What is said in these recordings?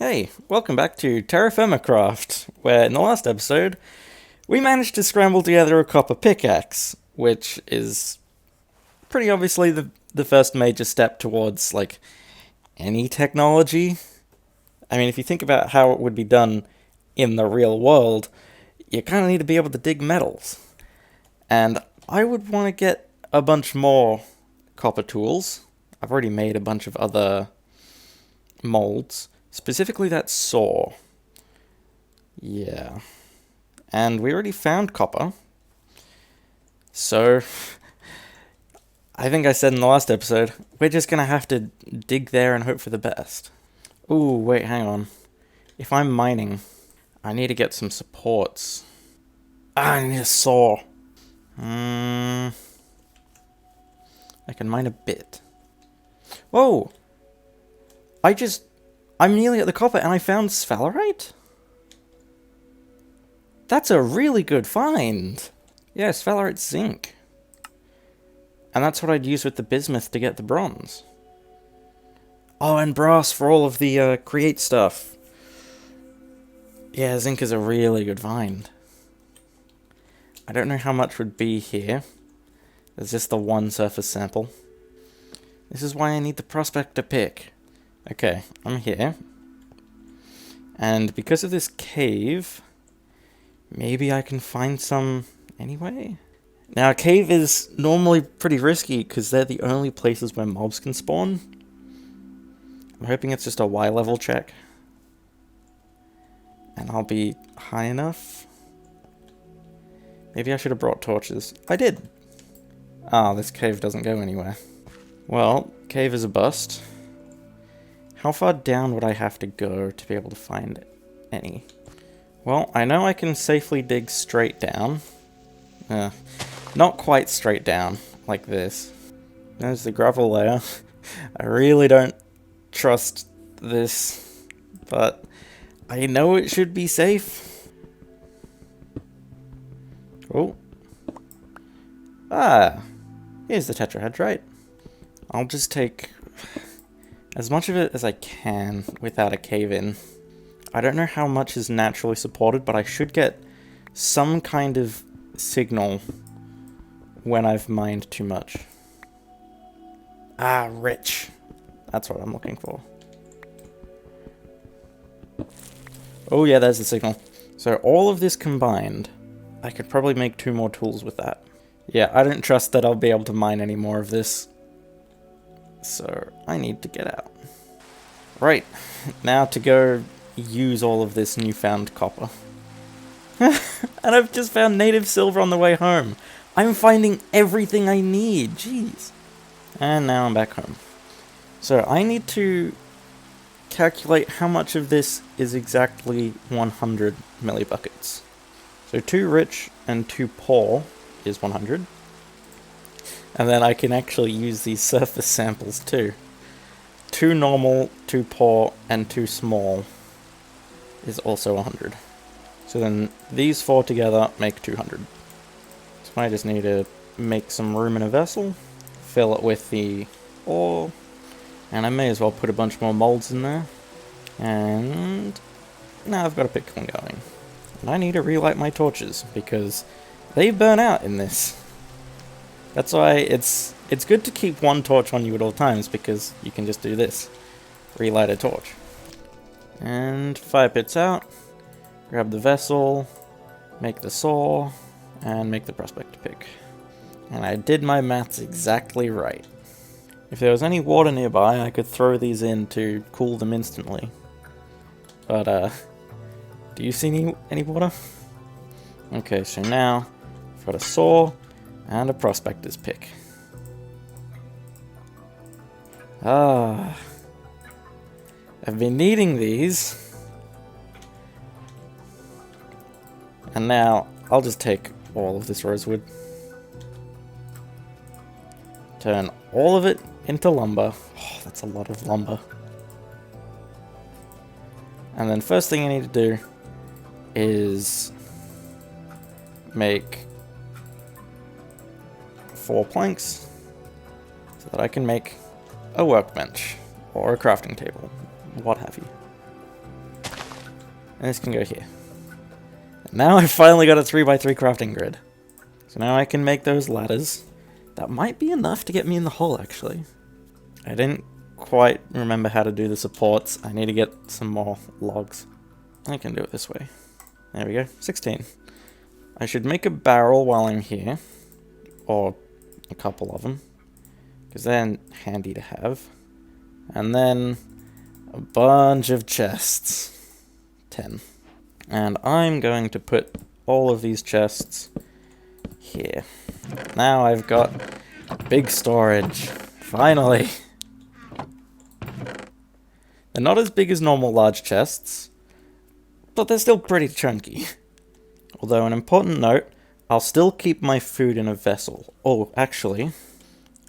Hey, welcome back to Terra Firma Craft, where in the last episode, we managed to scramble together a copper pickaxe, which is pretty obviously the first major step towards, any technology. I mean, if you think about how it would be done in the real world, you kind of need to be able to dig metals. And I would want to get a bunch more copper tools. I've already made a bunch of other molds. Specifically that saw. Yeah. And we already found copper. So, I think I said in the last episode, we're just gonna have to dig there and hope for the best. Ooh, wait, hang on. If I'm mining, I need to get some supports. I need a saw. I can mine a bit. Whoa! I'm nearly at the copper and I found sphalerite? That's a really good find! Yeah, sphalerite zinc. And that's what I'd use with the bismuth to get the bronze. Oh, and brass for all of the create stuff. Yeah, zinc is a really good find. I don't know how much would be here. There's just the one surface sample. This is why I need the prospector pick. Okay, I'm here. And because of this cave, maybe I can find some anyway? Now, a cave is normally pretty risky because they're the only places where mobs can spawn. I'm hoping it's just a Y level check. And I'll be high enough. Maybe I should have brought torches. I did! Ah, this cave doesn't go anywhere. Well, cave is a bust. How far down would I have to go to be able to find any? Well, I know I can safely dig straight down. Not quite straight down, like this. There's the gravel layer. I really don't trust this, but I know it should be safe. Oh. Ah, here's the tetrahedrite. I'll just take as much of it as I can without a cave-in. I don't know how much is naturally supported, but I should get some kind of signal when I've mined too much. Ah, rich. That's what I'm looking for. Oh yeah, there's the signal. So all of this combined, I could probably make 2 more tools with that. Yeah, I don't trust that I'll be able to mine any more of this. So I need to get out. Right, now to go use all of this newfound copper. And I've just found native silver on the way home. I'm finding everything I need, jeez. And now I'm back home. So I need to calculate how much of this is exactly 100 millibuckets. So 2 rich and 2 poor is 100. And then I can actually use these surface samples too. 2 normal, 2 poor, and 2 small is also 100. So then these 4 together make 200. So I just need to make some room in a vessel, fill it with the ore, and I may as well put a bunch more molds in there. And now I've got a pick one going. And I need to relight my torches because they burn out in this. That's why it's good to keep one torch on you at all times, because you can just do this. Relight a torch. And fire pits out. Grab the vessel. Make the saw. And make the prospector pick. And I did my maths exactly right. If there was any water nearby, I could throw these in to cool them instantly. But, do you see any water? Okay, so now I've got a saw. And a prospector's pick. Ah. I've been needing these. And now, I'll just take all of this rosewood. Turn all of it into lumber. Oh, that's a lot of lumber. And then first thing I need to do is make 4 planks so that I can make a workbench or a crafting table, what have you. And this can go here. Now I've finally got a 3x3 crafting grid. So now I can make those ladders. That might be enough to get me in the hole, actually. I didn't quite remember how to do the supports. I need to get some more logs. I can do it this way. There we go, 16. I should make a barrel while I'm here. Or a couple of them. Because they're handy to have. And then a bunch of chests. 10. And I'm going to put all of these chests here. Now I've got big storage. Finally! They're not as big as normal large chests, but they're still pretty chunky. Although, an important note, I'll still keep my food in a vessel. Oh, actually,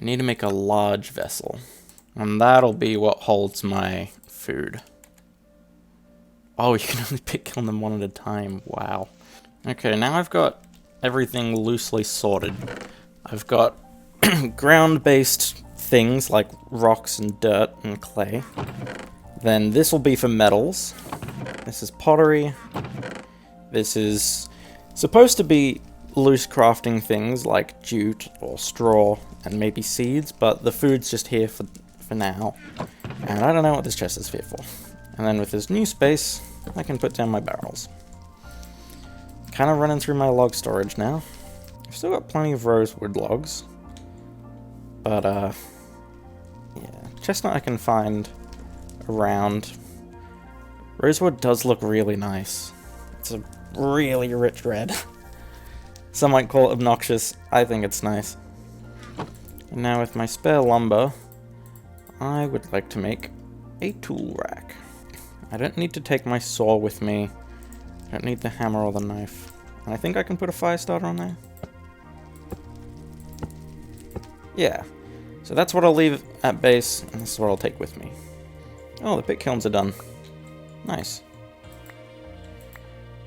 I need to make a large vessel. And that'll be what holds my food. Oh, you can only pick on them one at a time. Wow. Okay, now I've got everything loosely sorted. I've got ground-based things like rocks and dirt and clay. Then this will be for metals. This is pottery. This is supposed to be loose crafting things like jute or straw and maybe seeds, but the food's just here for now. And I don't know what this chest is here for. And then with this new space, I can put down my barrels. Kind of running through my log storage now. I've still got plenty of rosewood logs. But, yeah. Chestnut I can find around. Rosewood does look really nice. It's a really rich red. Some might call it obnoxious. I think it's nice. And now with my spare lumber, I would like to make a tool rack. I don't need to take my saw with me. I don't need the hammer or the knife. And I think I can put a fire starter on there. Yeah. So that's what I'll leave at base, and this is what I'll take with me. Oh, the pit kilns are done. Nice.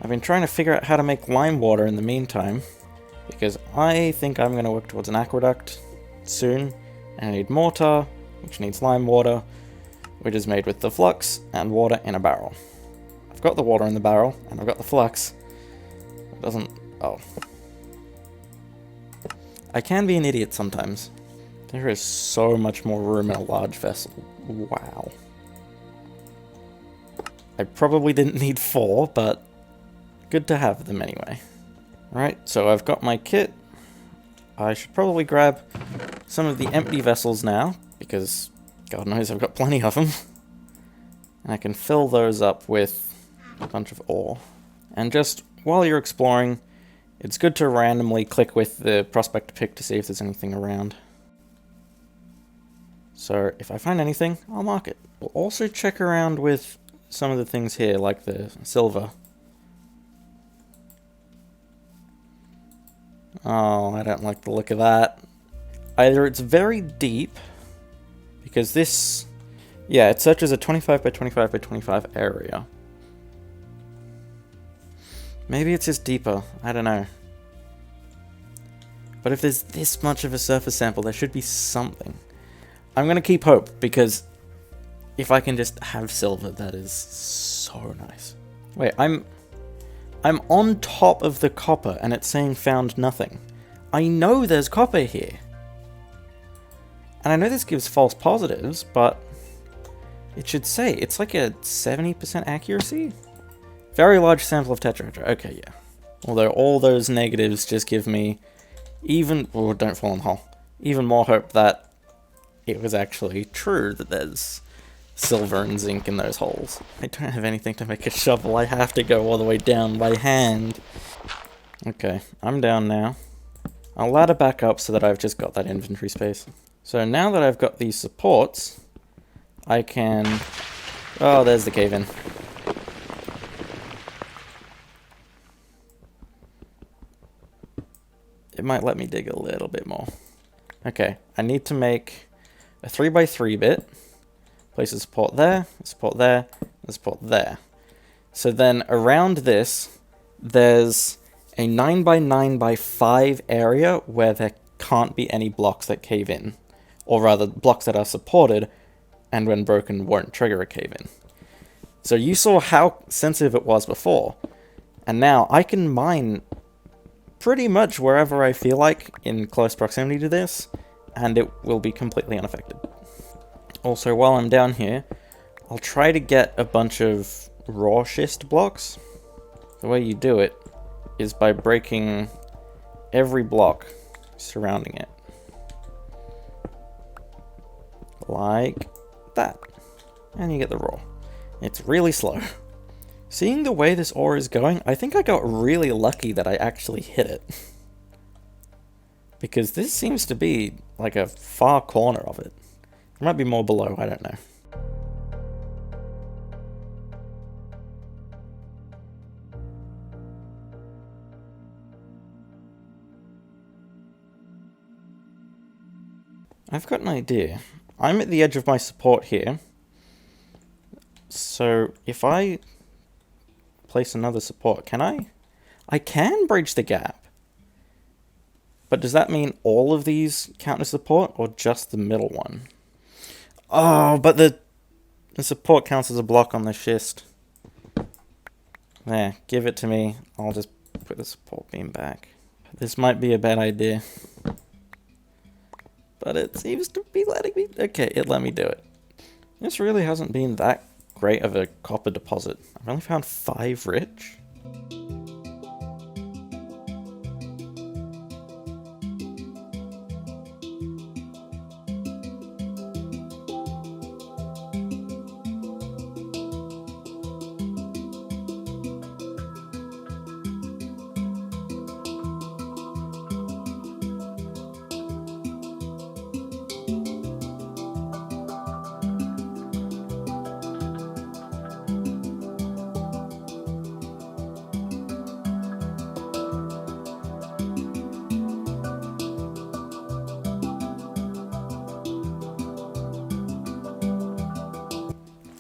I've been trying to figure out how to make lime water in the meantime, because I think I'm going to work towards an aqueduct soon, and I need mortar, which needs lime water, which is made with the flux and water in a barrel. I've got the water in the barrel, and I've got the flux. It doesn't... oh. I can be an idiot sometimes. There is so much more room in a large vessel. Wow. I probably didn't need 4, but good to have them anyway. Right, so I've got my kit. I should probably grab some of the empty vessels now, because God knows I've got plenty of them. And I can fill those up with a bunch of ore. And just while you're exploring, it's good to randomly click with the prospector pick to see if there's anything around. So if I find anything, I'll mark it. We'll also check around with some of the things here, like the silver. Oh, I don't like the look of that. Either it's very deep, because this... yeah, it searches a 25 by 25 by 25 area. Maybe it's just deeper, I don't know. But if there's this much of a surface sample, there should be something. I'm gonna keep hope, because if I can just have silver, that is so nice. Wait, I'm on top of the copper, and it's saying found nothing. I know there's copper here. And I know this gives false positives, but it should say, it's like a 70% accuracy? Very large sample of tetrahedra, okay, yeah. Although all those negatives just give me even, oh, don't fall in the hole, even more hope that it was actually true that there's silver and zinc in those holes. I don't have anything to make a shovel, I have to go all the way down by hand. Okay, I'm down now. I'll ladder back up so that I've just got that inventory space. So now that I've got these supports, I can... oh, there's the cave-in. It might let me dig a little bit more. Okay, I need to make a 3x3 bit. Place a support there, a support there, a support there. So then around this, there's a 9x9x5 area where there can't be any blocks that cave in. Or rather, blocks that are supported, and when broken won't trigger a cave-in. So you saw how sensitive it was before. And now I can mine pretty much wherever I feel like in close proximity to this, and it will be completely unaffected. Also, while I'm down here, I'll try to get a bunch of raw schist blocks. The way you do it is by breaking every block surrounding it. Like that. And you get the raw. It's really slow. Seeing the way this ore is going, I think I got really lucky that I actually hit it. Because this seems to be like a far corner of it. There might be more below, I don't know. I've got an idea. I'm at the edge of my support here. So if I place another support, can I? I can bridge the gap. But does that mean all of these count as support or just the middle one? Oh, but the support counts as a block on the schist. There, give it to me. I'll just put the support beam back. This might be a bad idea. But it seems to be letting me... Okay, it let me do it. This really hasn't been that great of a copper deposit. I've only found 5 rich.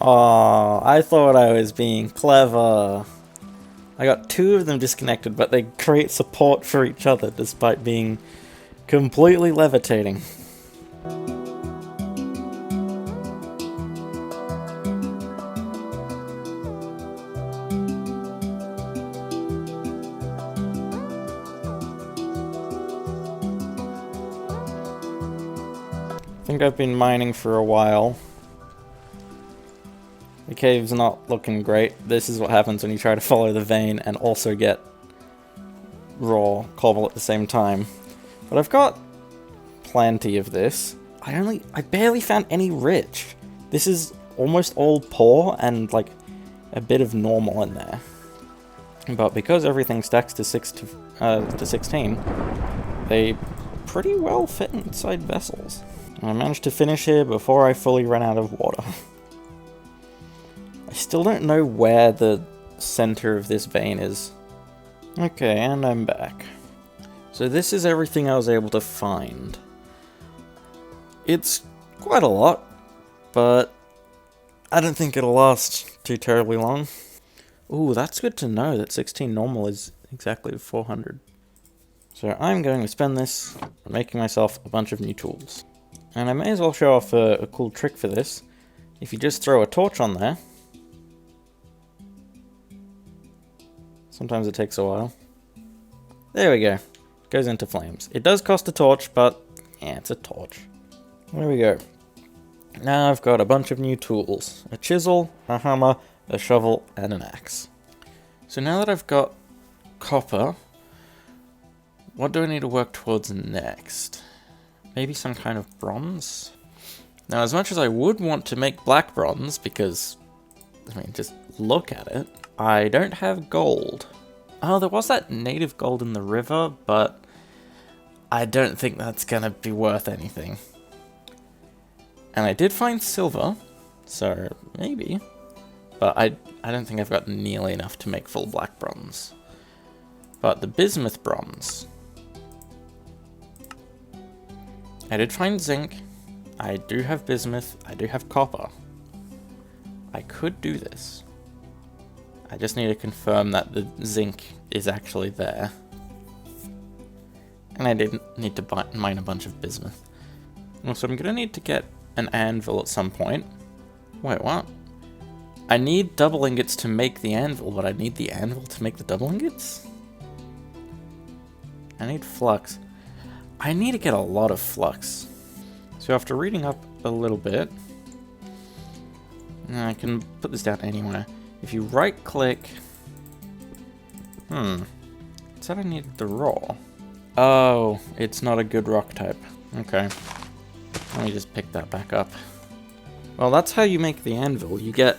Oh, I thought I was being clever. I got 2 of them disconnected, but they create support for each other despite being completely levitating. I think I've been mining for a while. The cave's not looking great. This is what happens when you try to follow the vein and also get raw cobble at the same time. But I've got plenty of this. I barely found any rich. This is almost all poor and like a bit of normal in there. But because everything stacks to 16, they pretty well fit inside vessels. And I managed to finish here before I fully ran out of water. I still don't know where the center of this vein is. Okay, and I'm back. So this is everything I was able to find. It's quite a lot, but I don't think it'll last too terribly long. Ooh, that's good to know that 16 normal is exactly 400. So I'm going to spend this making myself a bunch of new tools. And I may as well show off a cool trick for this. If you just throw a torch on there, sometimes it takes a while. There we go. It goes into flames. It does cost a torch, but yeah, it's a torch. There we go. Now I've got a bunch of new tools. A chisel, a hammer, a shovel, and an axe. So now that I've got copper, what do I need to work towards next? Maybe some kind of bronze? Now, as much as I would want to make black bronze, because, I mean, just look at it, I don't have gold. Oh, there was that native gold in the river, but I don't think that's gonna be worth anything. And I did find silver, so maybe. But I don't think I've got nearly enough to make full black bronze. But the bismuth bronze, I did find zinc, I do have bismuth, I do have copper. I could do this. I just need to confirm that the zinc is actually there. And I didn't need to mine a bunch of bismuth. Also, I'm gonna need to get an anvil at some point. Wait, what? I need double ingots to make the anvil, but I need the anvil to make the double ingots? I need flux. I need to get a lot of flux. So after reading up a little bit, I can put this down anywhere. If you right click... It said I needed the raw. Oh, it's not a good rock type. Okay. Let me just pick that back up. Well, that's how you make the anvil. You get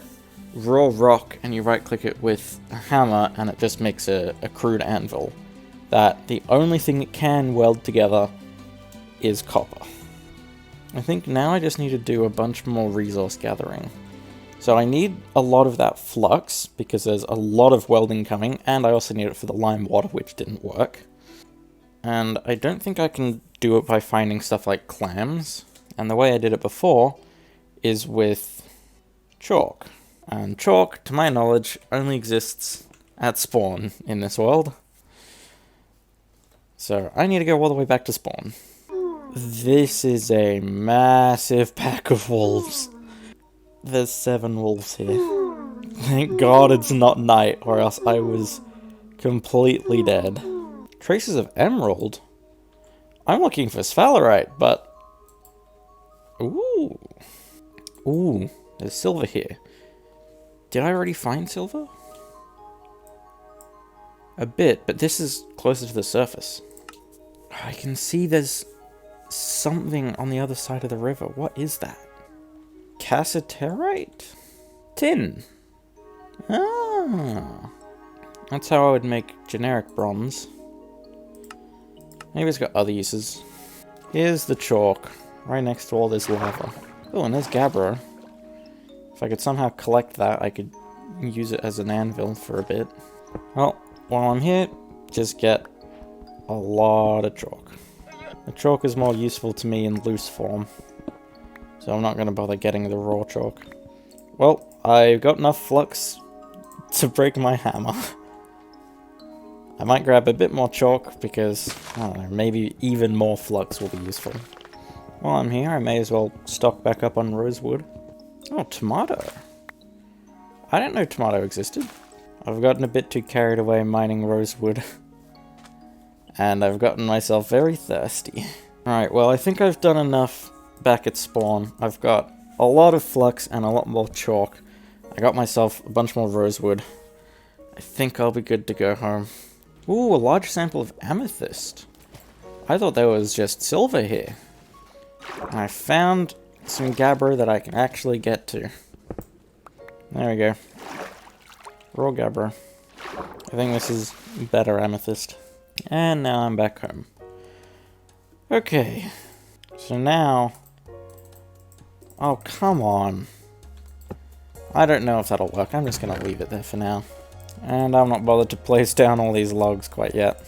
raw rock and you right click it with a hammer and it just makes a crude anvil. That the only thing it can weld together is copper. I think now I just need to do a bunch more resource gathering. So I need a lot of that flux, because there's a lot of welding coming, and I also need it for the lime water, which didn't work. And I don't think I can do it by finding stuff like clams, and the way I did it before is with chalk. And chalk, to my knowledge, only exists at spawn in this world. So I need to go all the way back to spawn. This is a massive pack of wolves. There's 7 wolves here. Thank God it's not night, or else I was completely dead. Traces of emerald? I'm looking for sphalerite, but... Ooh. Ooh, there's silver here. Did I already find silver? A bit, but this is closer to the surface. I can see there's something on the other side of the river. What is that? Cassiterite? Tin. Ah. That's how I would make generic bronze. Maybe it's got other uses. Here's the chalk, right next to all this lava. Oh, and there's gabbro. If I could somehow collect that, I could use it as an anvil for a bit. Well, while I'm here, just get a lot of chalk. The chalk is more useful to me in loose form, so I'm not going to bother getting the raw chalk. Well, I've got enough flux to break my hammer. I might grab a bit more chalk because, I don't know, maybe even more flux will be useful. While I'm here, I may as well stock back up on rosewood. Oh, tomato. I didn't know tomato existed. I've gotten a bit too carried away mining rosewood. And I've gotten myself very thirsty. Alright, well, I think I've done enough back at spawn. I've got a lot of flux and a lot more chalk. I got myself a bunch more rosewood. I think I'll be good to go home. Ooh, a large sample of amethyst. I thought there was just silver here. And I found some gabbro that I can actually get to. There we go. Raw gabbro. I think this is better amethyst. And now I'm back home. Okay. So now... Oh, come on. I don't know if that'll work. I'm just going to leave it there for now. And I'm not bothered to place down all these logs quite yet.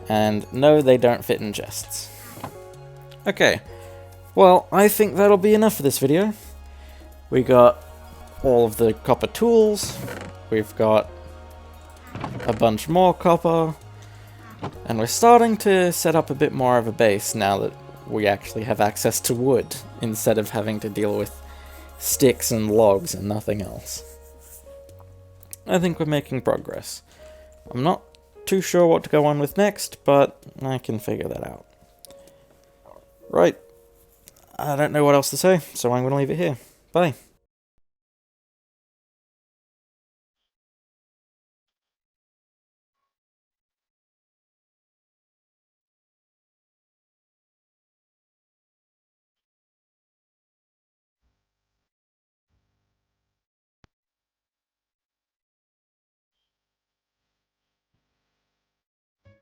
And no, they don't fit in chests. Okay. Well, I think that'll be enough for this video. We got all of the copper tools. We've got a bunch more copper. And we're starting to set up a bit more of a base now that we actually have access to wood, instead of having to deal with sticks and logs and nothing else. I think we're making progress. I'm not too sure what to go on with next, but I can figure that out. Right. I don't know what else to say, so I'm going to leave it here. Bye.